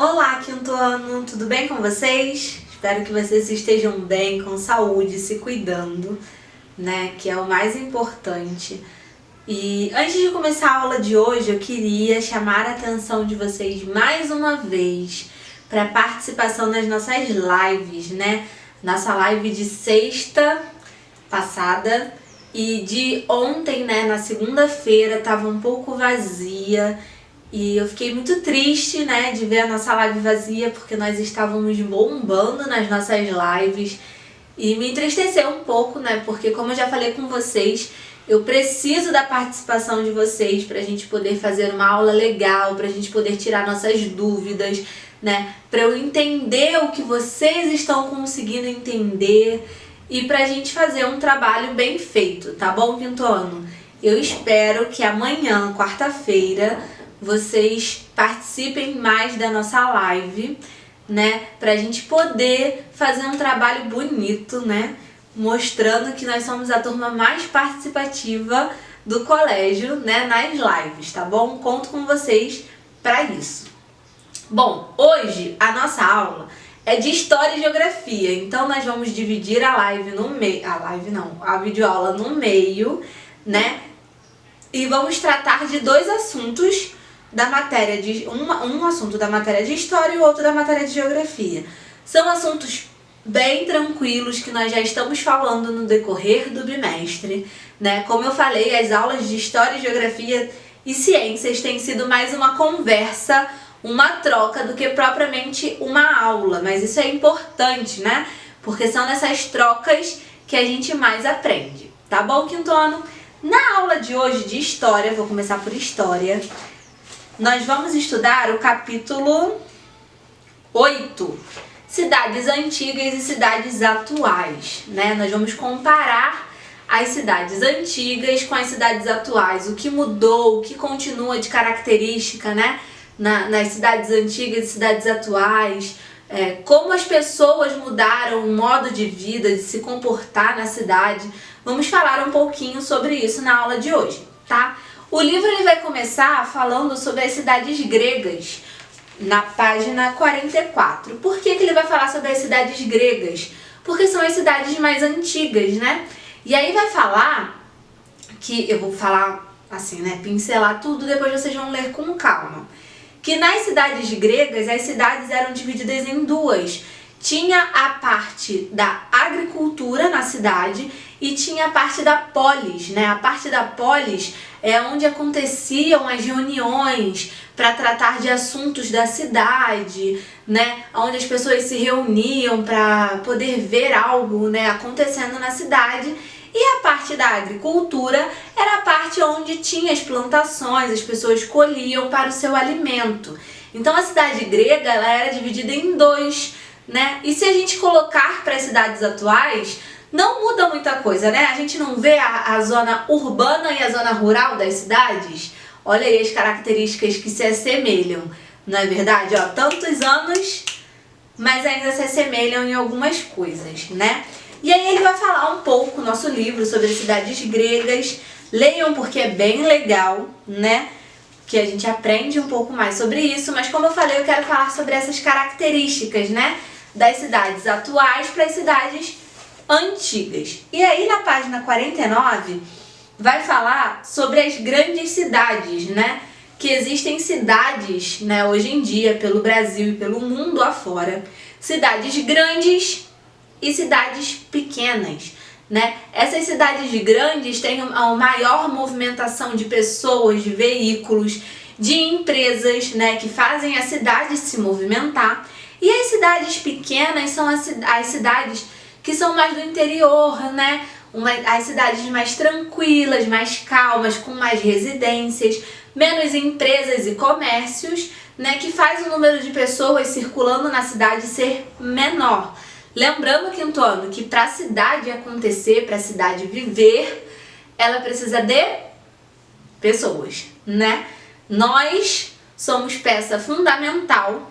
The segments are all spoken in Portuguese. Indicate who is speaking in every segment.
Speaker 1: Olá, quinto ano, tudo bem com vocês? Espero que vocês estejam bem, com saúde, se cuidando, né? Que é o mais importante. E antes de começar a aula de hoje, eu queria chamar a atenção de vocês mais uma vez para a participação nas nossas lives, né? Nossa live de sexta passada e de ontem, né? Na segunda-feira, estava um pouco vazia. E eu fiquei muito triste, né, de ver a nossa live vazia, porque nós estávamos bombando nas nossas lives. E me entristeceu um pouco, né, porque como eu já falei com vocês, eu preciso da participação de vocês pra gente poder fazer uma aula legal, pra gente poder tirar nossas dúvidas, né, pra eu entender o que vocês estão conseguindo entender e pra gente fazer um trabalho bem feito, tá bom, quinto ano? Eu espero que amanhã, quarta-feira, vocês participem mais da nossa live, né? Pra gente poder fazer um trabalho bonito, né? Mostrando que nós somos a turma mais participativa do colégio, né? Nas lives, tá bom? Conto com vocês pra isso. Bom, hoje a nossa aula é de História e Geografia, então nós vamos dividir a live no meio, a videoaula no meio, né? E vamos tratar de dois assuntos da matéria de um assunto da matéria de História e o outro da matéria de Geografia. São assuntos bem tranquilos que nós já estamos falando no decorrer do bimestre, né? Como eu falei, as aulas de História, Geografia e Ciências têm sido mais uma conversa, uma troca do que propriamente uma aula, mas isso é importante, né? Porque são nessas trocas que a gente mais aprende, tá bom, quinto ano? Na aula de hoje de História, vou começar por História, nós vamos estudar o capítulo 8, cidades antigas e cidades atuais, né? Nós vamos comparar as cidades antigas com as cidades atuais, o que mudou, o que continua de característica, né? Nas cidades antigas e cidades atuais, como as pessoas mudaram o modo de vida, de se comportar na cidade. Vamos falar um pouquinho sobre isso na aula de hoje, tá? O livro ele vai começar falando sobre as cidades gregas, na página 44. Por que ele vai falar sobre as cidades gregas? Porque são as cidades mais antigas, né? E aí vai falar que, eu vou falar assim, né, pincelar tudo, depois vocês vão ler com calma. Que nas cidades gregas, as cidades eram divididas em duas. Tinha a parte da agricultura na cidade e tinha a parte da polis, né? A parte da polis é onde aconteciam as reuniões para tratar de assuntos da cidade, né? Onde as pessoas se reuniam para poder ver algo, né, acontecendo na cidade. E a parte da agricultura era a parte onde tinha as plantações, as pessoas colhiam para o seu alimento. Então a cidade grega ela era dividida em dois, né? E se a gente colocar para as cidades atuais, não muda muita coisa, né? A gente não vê a zona urbana e a zona rural das cidades. Olha aí as características que se assemelham, não é verdade? Ó, tantos anos, mas ainda se assemelham em algumas coisas, né? E aí ele vai falar um pouco, nosso livro, sobre as cidades gregas. Leiam porque é bem legal, né? Que a gente aprende um pouco mais sobre isso. Mas como eu falei, eu quero falar sobre essas características, né? Das cidades atuais para as cidades antigas. E aí na página 49 vai falar sobre as grandes cidades, né? Que existem cidades, né, hoje em dia pelo Brasil e pelo mundo afora. Cidades grandes e cidades pequenas, né? Essas cidades grandes têm a maior movimentação de pessoas, de veículos, de empresas, né, que fazem a cidade se movimentar. E as cidades pequenas são as cidades que são mais do interior, né? As cidades mais tranquilas, mais calmas, com mais residências, menos empresas e comércios, né? Que faz o número de pessoas circulando na cidade ser menor. Lembrando, quinto ano, que para a cidade acontecer, para a cidade viver, ela precisa de pessoas, né? Nós somos peça fundamental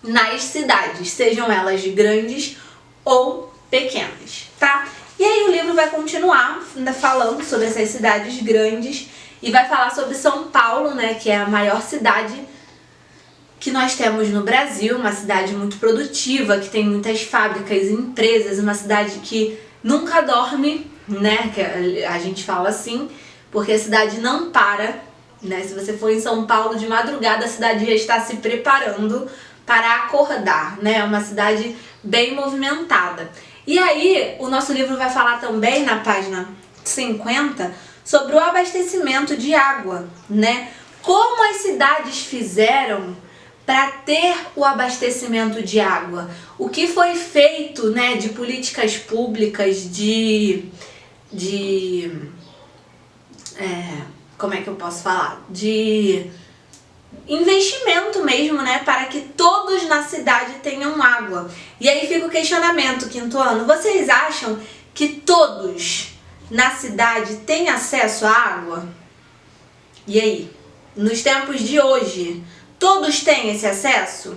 Speaker 1: nas cidades, sejam elas grandes ou pequenas, tá? E aí o livro vai continuar falando sobre essas cidades grandes e vai falar sobre São Paulo, né, que é a maior cidade que nós temos no Brasil, uma cidade muito produtiva, que tem muitas fábricas, empresas, uma cidade que nunca dorme, né? Que a gente fala assim, porque a cidade não para, né? Se você for em São Paulo de madrugada, a cidade já está se preparando para acordar, né? É uma cidade bem movimentada. E aí, o nosso livro vai falar também, na página 50, sobre o abastecimento de água, né? Como as cidades fizeram para ter o abastecimento de água. O que foi feito, né, de políticas públicas, como é que eu posso falar? De investimento mesmo, né, para que todos na cidade tenham água. E aí fica o questionamento, quinto ano, vocês acham que todos na cidade têm acesso à água? E aí, nos tempos de hoje, todos têm esse acesso?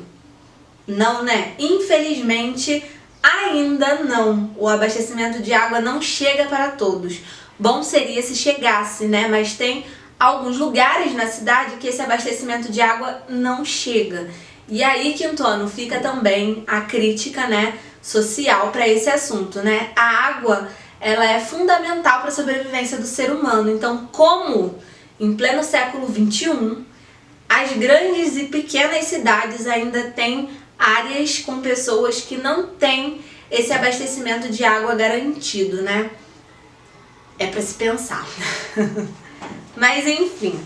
Speaker 1: Não, né? Infelizmente, ainda não. O abastecimento de água não chega para todos. Bom seria se chegasse, né? Mas tem alguns lugares na cidade que esse abastecimento de água não chega. E aí, quinto ano, fica também a crítica, né, social para esse assunto, né? A água, ela é fundamental para a sobrevivência do ser humano. Então, como em pleno século XXI, as grandes e pequenas cidades ainda têm áreas com pessoas que não têm esse abastecimento de água garantido, né? É para se pensar. Mas enfim.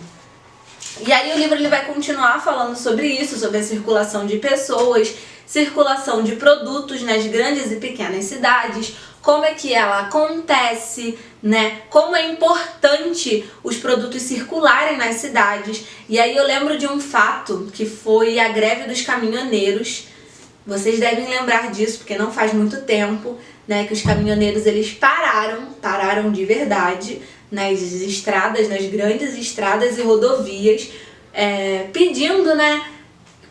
Speaker 1: E aí o livro ele vai continuar falando sobre isso, sobre a circulação de pessoas, circulação de produtos nas grandes e pequenas cidades, como é que ela acontece, né? Como é importante os produtos circularem nas cidades. E aí eu lembro de um fato que foi a greve dos caminhoneiros. Vocês devem lembrar disso, porque não faz muito tempo, né, que os caminhoneiros eles pararam de verdade nas estradas, nas grandes estradas e rodovias, pedindo, né,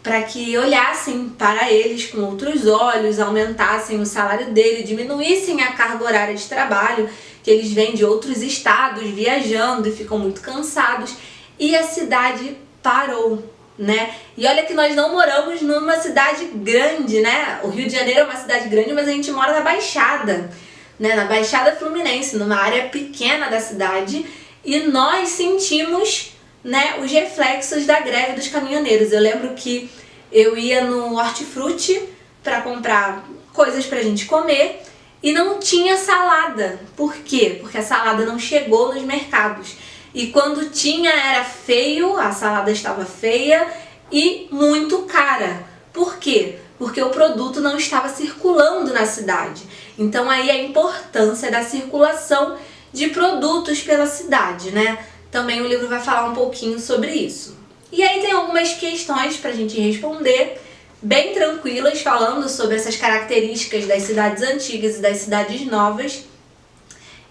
Speaker 1: para que olhassem para eles com outros olhos, aumentassem o salário dele, diminuíssem a carga horária de trabalho, que eles vêm de outros estados viajando e ficam muito cansados, e a cidade parou, né? E olha que nós não moramos numa cidade grande, né? O Rio de Janeiro é uma cidade grande, mas a gente mora na Baixada, né? Na Baixada Fluminense, numa área pequena da cidade, e nós sentimos, né, os reflexos da greve dos caminhoneiros. Eu lembro que eu ia no Hortifruti para comprar coisas pra gente comer e não tinha salada. Por quê? Porque a salada não chegou nos mercados. E quando tinha era feio, a salada estava feia e muito cara. Por quê? Porque o produto não estava circulando na cidade. Então aí a importância da circulação de produtos pela cidade, né? Também o livro vai falar um pouquinho sobre isso. E aí tem algumas questões pra gente responder, bem tranquilas, falando sobre essas características das cidades antigas e das cidades novas.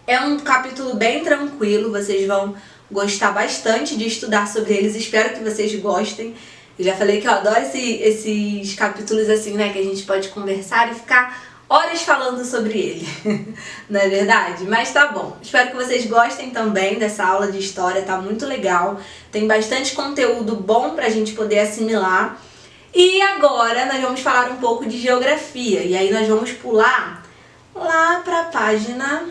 Speaker 1: É um capítulo bem tranquilo, vocês vão gostar bastante de estudar sobre eles, espero que vocês gostem. Eu já falei que eu adoro esses capítulos assim, né, que a gente pode conversar e ficar horas falando sobre ele, não é verdade? Mas tá bom, espero que vocês gostem também dessa aula de história, tá muito legal, tem bastante conteúdo bom pra gente poder assimilar. E agora nós vamos falar um pouco de geografia, e aí nós vamos pular lá pra página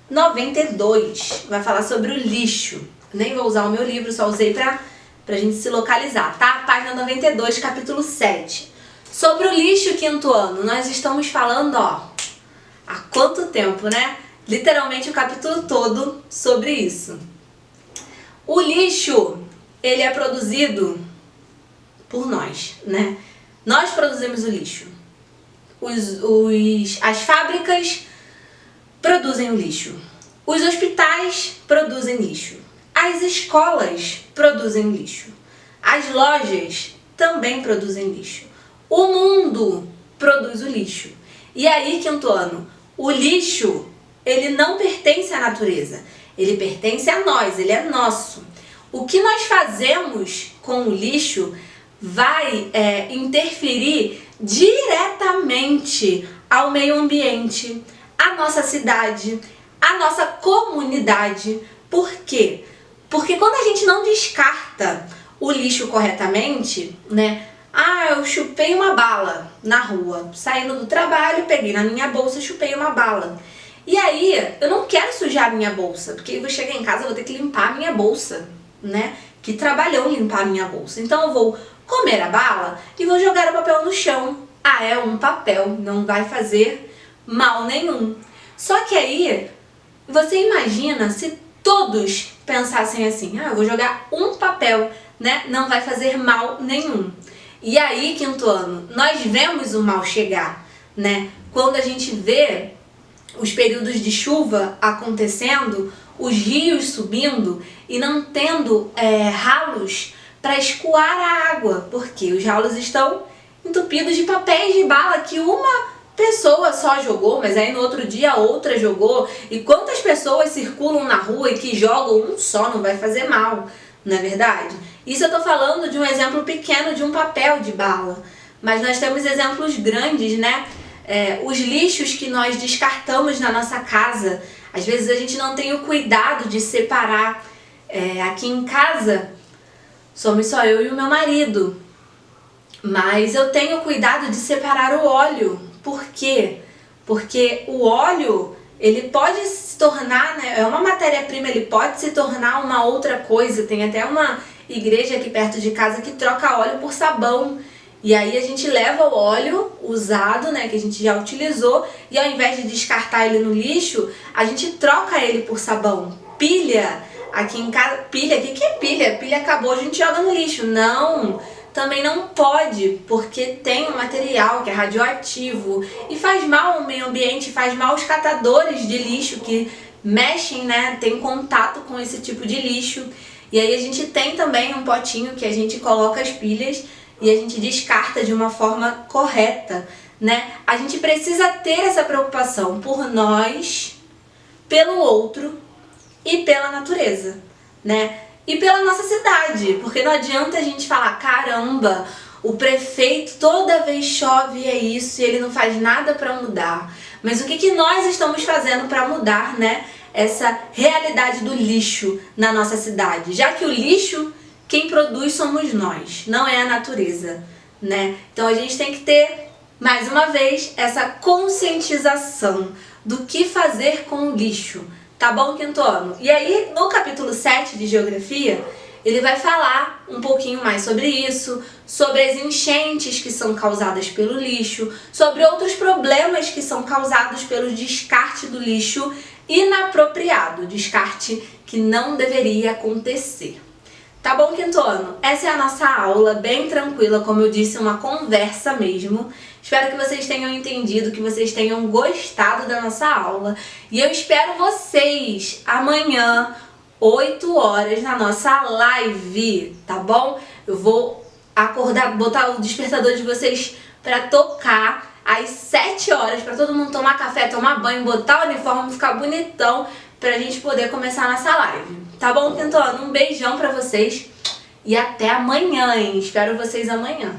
Speaker 1: 92, vai falar sobre o lixo. Nem vou usar o meu livro, só usei pra gente se localizar, tá? Página 92, capítulo 7. Sobre o lixo, quinto ano, nós estamos falando, ó, há quanto tempo, né? Literalmente o capítulo todo sobre isso. O lixo, ele é produzido por nós, né? Nós produzimos o lixo. As fábricas produzem o lixo. Os hospitais produzem lixo. As escolas produzem lixo. As lojas também produzem lixo. O mundo produz o lixo. E aí, quinto ano, o lixo, ele não pertence à natureza. Ele pertence a nós, ele é nosso. O que nós fazemos com o lixo vai interferir diretamente ao meio ambiente, à nossa cidade, à nossa comunidade. Por quê? Porque quando a gente não descarta o o lixo corretamente, né? Ah, eu chupei uma bala na rua, saindo do trabalho, peguei na minha bolsa e chupei uma bala. E aí, eu não quero sujar a minha bolsa, porque eu vou chegar em casa e vou ter que limpar a minha bolsa, né? Que trabalhou limpar a minha bolsa. Então eu vou comer a bala e vou jogar o papel no chão. Ah, é um papel, não vai fazer mal nenhum. Só que aí, você imagina se todos pensassem assim, ah, eu vou jogar um papel, né? Não vai fazer mal nenhum. E aí, quinto ano, nós vemos o mal chegar, né? Quando a gente vê os períodos de chuva acontecendo, os rios subindo e não tendo ralos para escoar a água, porque os ralos estão entupidos de papéis de bala que uma pessoa só jogou, mas aí no outro dia a outra jogou. E quantas pessoas circulam na rua e que jogam um só, não vai fazer mal, não é verdade? Isso eu tô falando de um exemplo pequeno de um papel de bala, mas nós temos exemplos grandes, né? Os lixos que nós descartamos na nossa casa, às vezes a gente não tem o cuidado de separar. Aqui em casa somos só eu e o meu marido, mas eu tenho cuidado de separar o óleo. Por quê? Porque o óleo, ele pode se tornar, né, é uma matéria-prima, ele pode se tornar uma outra coisa. Tem até uma igreja aqui perto de casa que troca óleo por sabão. E aí a gente leva o óleo usado, né, que a gente já utilizou, e ao invés de descartar ele no lixo, a gente troca ele por sabão. Pilha, aqui em casa, pilha, o que é pilha? Pilha acabou, a gente joga no lixo. Não, também não pode, porque tem um material que é radioativo e faz mal ao meio ambiente, faz mal aos catadores de lixo que mexem, né, tem contato com esse tipo de lixo. E aí a gente tem também um potinho que a gente coloca as pilhas e a gente descarta de uma forma correta, né? A gente precisa ter essa preocupação por nós, pelo outro e pela natureza, né? E pela nossa cidade, porque não adianta a gente falar, caramba, o prefeito toda vez chove é isso e ele não faz nada para mudar. Mas o que nós estamos fazendo para mudar, né, essa realidade do lixo na nossa cidade? Já que o lixo, quem produz somos nós, não é a natureza, né? Então a gente tem que ter, mais uma vez, essa conscientização do que fazer com o lixo. Tá bom, quinto ano? E aí, no capítulo 7 de Geografia, ele vai falar um pouquinho mais sobre isso, sobre as enchentes que são causadas pelo lixo, sobre outros problemas que são causados pelo descarte do lixo inapropriado, descarte que não deveria acontecer. Tá bom, quinto ano? Essa é a nossa aula, bem tranquila, como eu disse, uma conversa mesmo. Espero que vocês tenham entendido, que vocês tenham gostado da nossa aula. E eu espero vocês amanhã, 8 horas, na nossa live, tá bom? Eu vou acordar, botar o despertador de vocês pra tocar às 7 horas, pra todo mundo tomar café, tomar banho, botar o uniforme, ficar bonitão, pra gente poder começar a nossa live. Tá bom, quinto ano? Um beijão pra vocês e até amanhã, hein? Espero vocês amanhã.